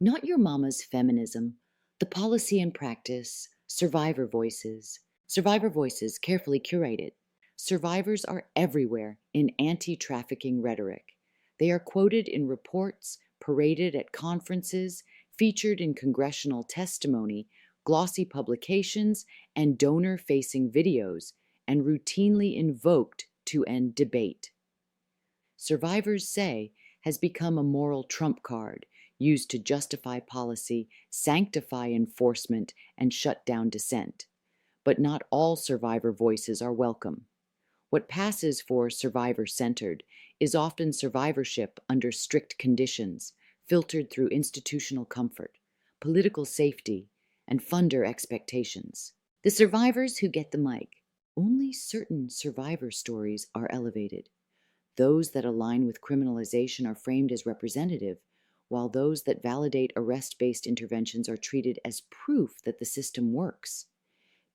Not Your Mama's Feminism, The Policy and Practice, Survivor Voices carefully curated. Survivors are everywhere in anti-trafficking rhetoric. They are quoted in reports, paraded at conferences, featured in congressional testimony, glossy publications, and donor-facing videos, and routinely invoked to end debate. Survivors say has become a moral trump card used to justify policy, sanctify enforcement, and shut down dissent. But not all survivor voices are welcome. What passes for survivor-centered is often survivorship under strict conditions, filtered through institutional comfort, political safety, and funder expectations. The survivors who get the mic. Only certain survivor stories are elevated. Those that align with criminalization are framed as representative, while those that validate arrest-based interventions are treated as proof that the system works.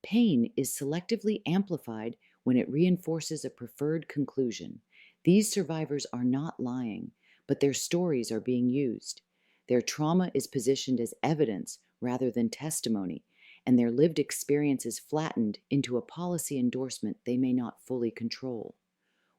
Pain is selectively amplified when it reinforces a preferred conclusion. These survivors are not lying, but their stories are being used. Their trauma is positioned as evidence rather than testimony, and their lived experience is flattened into a policy endorsement they may not fully control.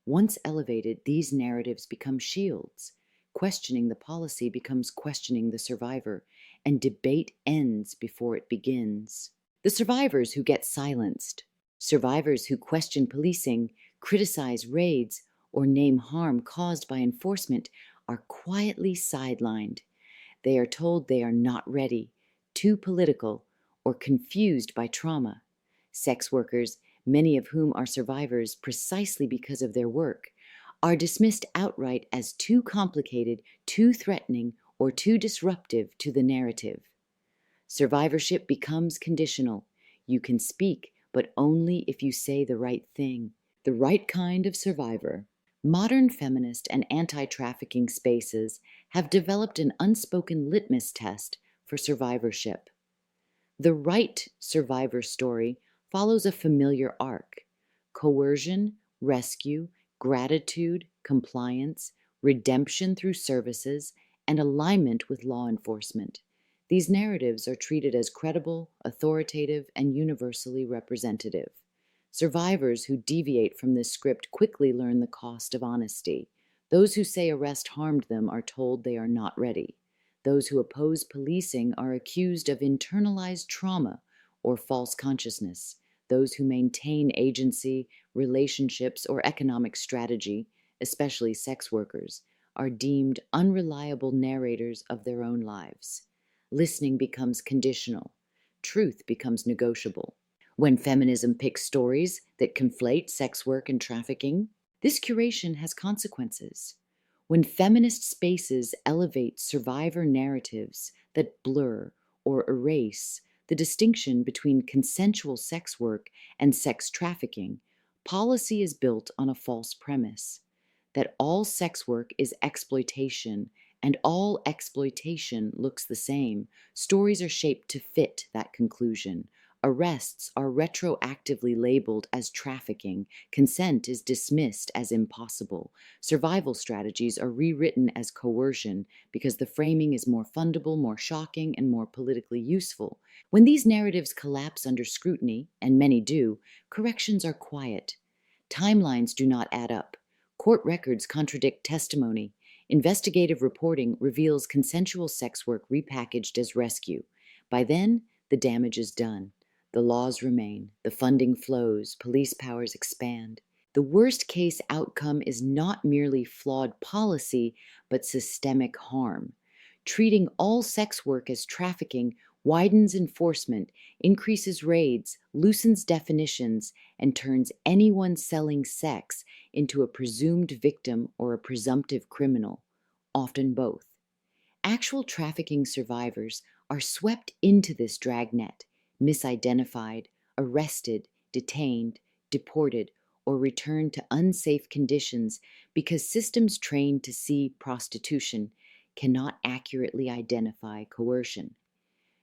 Once elevated, these narratives become shields. Questioning the policy becomes questioning the survivor, and debate ends before it begins. The survivors who get silenced. Survivors who question policing, criticize raids, or name harm caused by enforcement are quietly sidelined. They are told they are not ready, too political, or confused by trauma. Sex workers, many of whom are survivors precisely because of their work, are dismissed outright as too complicated, too threatening, or too disruptive to the narrative. Survivorship becomes conditional. You can speak, but only if you say the right thing, the right kind of survivor. Modern feminist and anti-trafficking spaces have developed an unspoken litmus test for survivorship. The right survivor story follows a familiar arc: coercion, rescue, gratitude, compliance, redemption through services, and alignment with law enforcement. These narratives are treated as credible, authoritative, and universally representative. Survivors who deviate from this script quickly learn the cost of honesty. Those who say arrest harmed them are told they are not ready. Those who oppose policing are accused of internalized trauma or false consciousness. Those who maintain agency, relationships, or economic strategy, especially sex workers, are deemed unreliable narrators of their own lives. Listening becomes conditional. Truth becomes negotiable. When feminism picks stories that conflate sex work and trafficking, this curation has consequences. When feminist spaces elevate survivor narratives that blur or erase the distinction between consensual sex work and sex trafficking, policy is built on a false premise that all sex work is exploitation and all exploitation looks the same. Stories are shaped to fit that conclusion. Arrests are retroactively labeled as trafficking. Consent is dismissed as impossible. Survival strategies are rewritten as coercion because the framing is more fundable, more shocking, and more politically useful. When these narratives collapse under scrutiny, and many do, corrections are quiet. Timelines do not add up. Court records contradict testimony. Investigative reporting reveals consensual sex work repackaged as rescue. By then, the damage is done. The laws remain, the funding flows, police powers expand. The worst case outcome is not merely flawed policy, but systemic harm. Treating all sex work as trafficking widens enforcement, increases raids, loosens definitions, and turns anyone selling sex into a presumed victim or a presumptive criminal, often both. Actual trafficking survivors are swept into this dragnet, misidentified, arrested, detained, deported, or returned to unsafe conditions because systems trained to see prostitution cannot accurately identify coercion.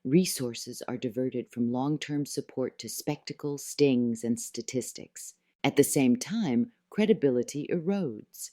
Resources are diverted from long-term support to spectacle, stings, and statistics. At the same time, credibility erodes.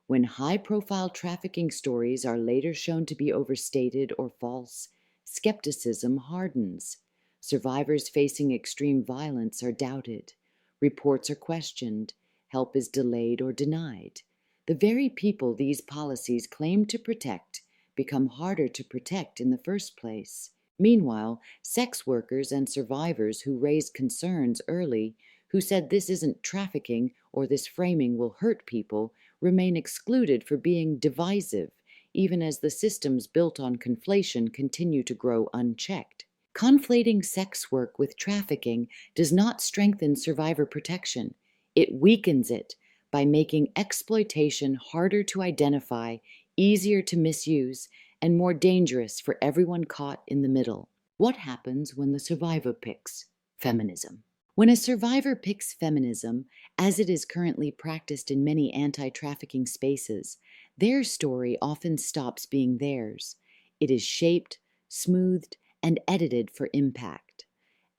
When high-profile trafficking stories are later shown to be overstated or false, skepticism hardens. Survivors facing extreme violence are doubted. Reports are questioned. Help is delayed or denied. The very people these policies claim to protect become harder to protect in the first place. Meanwhile, sex workers and survivors who raised concerns early, who said this isn't trafficking or this framing will hurt people, remain excluded for being divisive, even as the systems built on conflation continue to grow unchecked. Conflating sex work with trafficking does not strengthen survivor protection. It weakens it by making exploitation harder to identify, easier to misuse, and more dangerous for everyone caught in the middle. What happens when the survivor picks feminism? When a survivor picks feminism, as it is currently practiced in many anti-trafficking spaces, their story often stops being theirs. It is shaped, smoothed, and edited for impact.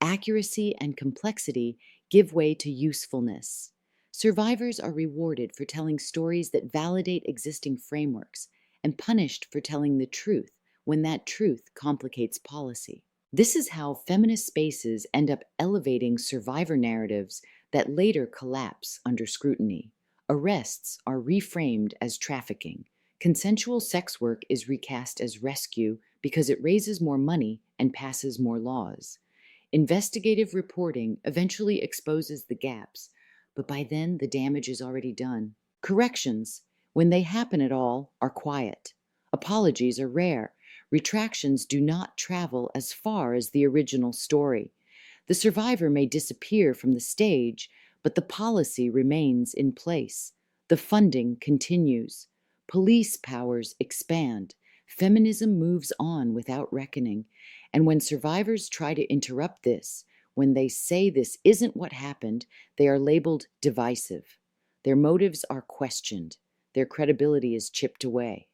Accuracy and complexity give way to usefulness. Survivors are rewarded for telling stories that validate existing frameworks and punished for telling the truth when that truth complicates policy. This is how feminist spaces end up elevating survivor narratives that later collapse under scrutiny. Arrests are reframed as trafficking. Consensual sex work is recast as rescue because it raises more money and passes more laws. Investigative reporting eventually exposes the gaps, but by then the damage is already done. Corrections, when they happen at all, are quiet. Apologies are rare. Retractions do not travel as far as the original story. The survivor may disappear from the stage, but the policy remains in place. The funding continues. Police powers expand. Feminism moves on without reckoning. And when survivors try to interrupt this, when they say this isn't what happened, they are labeled divisive. Their motives are questioned. Their credibility is chipped away.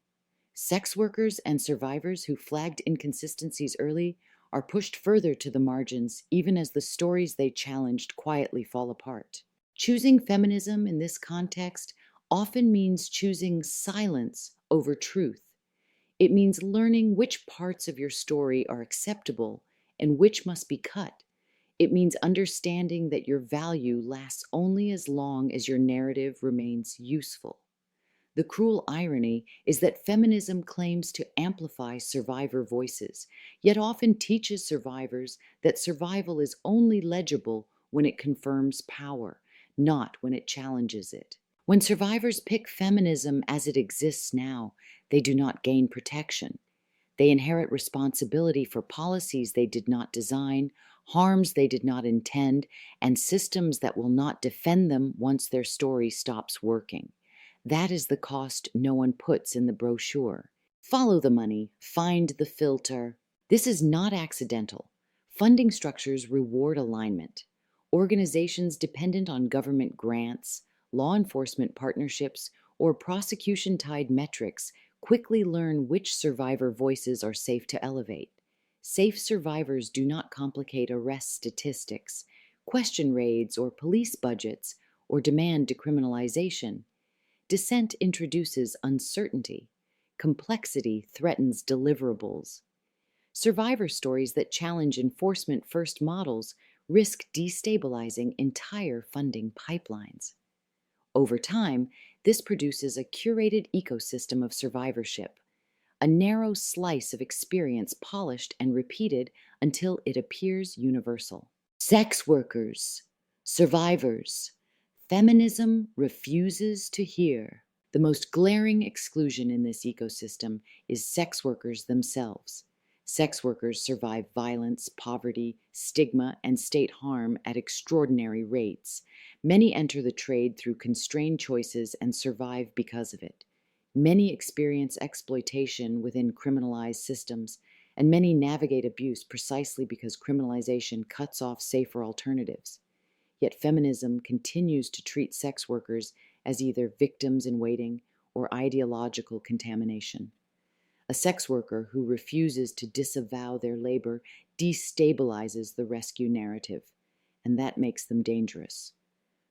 Sex workers and survivors who flagged inconsistencies early are pushed further to the margins even as the stories they challenged quietly fall apart. Choosing feminism in this context often means choosing silence over truth. It means learning which parts of your story are acceptable and which must be cut. It means understanding that your value lasts only as long as your narrative remains useful. The cruel irony is that feminism claims to amplify survivor voices, yet often teaches survivors that survival is only legible when it confirms power, not when it challenges it. When survivors pick feminism as it exists now, they do not gain protection. They inherit responsibility for policies they did not design, harms they did not intend, and systems that will not defend them once their story stops working. That is the cost no one puts in the brochure. Follow the money, find the filter. This is not accidental. Funding structures reward alignment. Organizations dependent on government grants, law enforcement partnerships, or prosecution-tied metrics quickly learn which survivor voices are safe to elevate. Safe survivors do not complicate arrest statistics, question raids or police budgets, or demand decriminalization. Dissent introduces uncertainty. Complexity threatens deliverables. Survivor stories that challenge enforcement-first models risk destabilizing entire funding pipelines. Over time, this produces a curated ecosystem of survivorship, a narrow slice of experience polished and repeated until it appears universal. Sex workers, survivors, feminism refuses to hear. The most glaring exclusion in this ecosystem is sex workers themselves. Sex workers survive violence, poverty, stigma, and state harm at extraordinary rates. Many enter the trade through constrained choices and survive because of it. Many experience exploitation within criminalized systems, and many navigate abuse precisely because criminalization cuts off safer alternatives. Yet feminism continues to treat sex workers as either victims in waiting or ideological contamination. A sex worker who refuses to disavow their labor destabilizes the rescue narrative, and that makes them dangerous.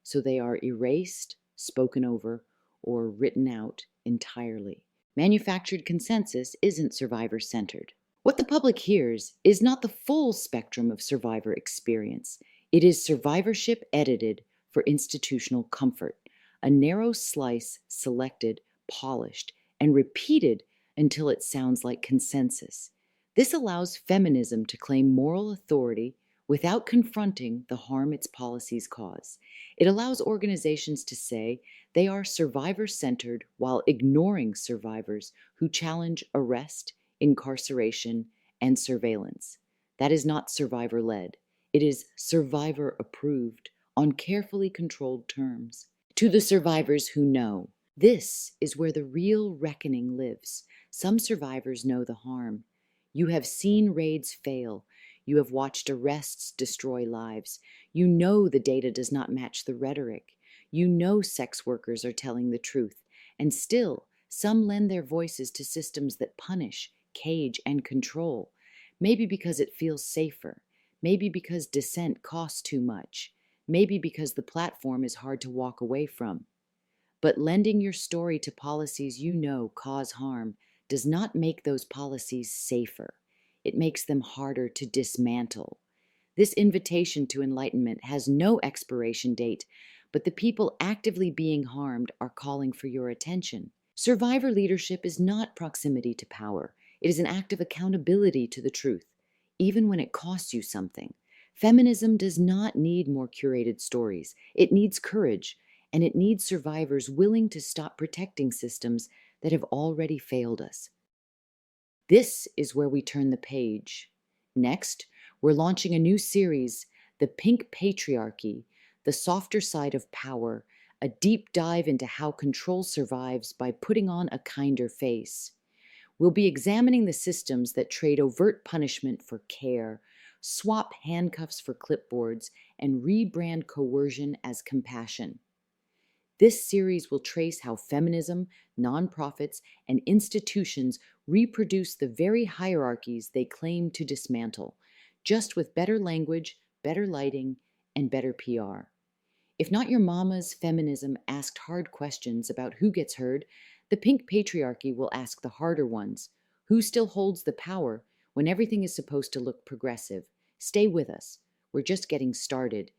So they are erased, spoken over, or written out entirely. Manufactured consensus isn't survivor-centered. What the public hears is not the full spectrum of survivor experience. It is survivorship edited for institutional comfort, a narrow slice selected, polished, and repeated until it sounds like consensus. This allows feminism to claim moral authority without confronting the harm its policies cause. It allows organizations to say they are survivor-centered while ignoring survivors who challenge arrest, incarceration, and surveillance. That is not survivor-led. It is survivor-approved on carefully controlled terms. To the survivors who know, this is where the real reckoning lives. Some survivors know the harm. You have seen raids fail. You have watched arrests destroy lives. You know the data does not match the rhetoric. You know sex workers are telling the truth. And still, some lend their voices to systems that punish, cage, and control. Maybe because it feels safer. Maybe because dissent costs too much. Maybe because the platform is hard to walk away from. But lending your story to policies you know cause harm does not make those policies safer. It makes them harder to dismantle. This invitation to enlightenment has no expiration date, but the people actively being harmed are calling for your attention. Survivor leadership is not proximity to power. It is an act of accountability to the truth, even when it costs you something. Feminism does not need more curated stories. It needs courage, and it needs survivors willing to stop protecting systems that have already failed us. This is where we turn the page. Next, we're launching a new series, The Pink Patriarchy, The Softer Side of Power, a deep dive into how control survives by putting on a kinder face. We'll be examining the systems that trade overt punishment for care, swap handcuffs for clipboards, and rebrand coercion as compassion. This series will trace how feminism, nonprofits, and institutions reproduce the very hierarchies they claim to dismantle, just with better language, better lighting, and better PR. If Not Your Mama's feminism asked hard questions about who gets heard, the pink patriarchy will ask the harder ones. Who still holds the power when everything is supposed to look progressive? Stay with us. We're just getting started.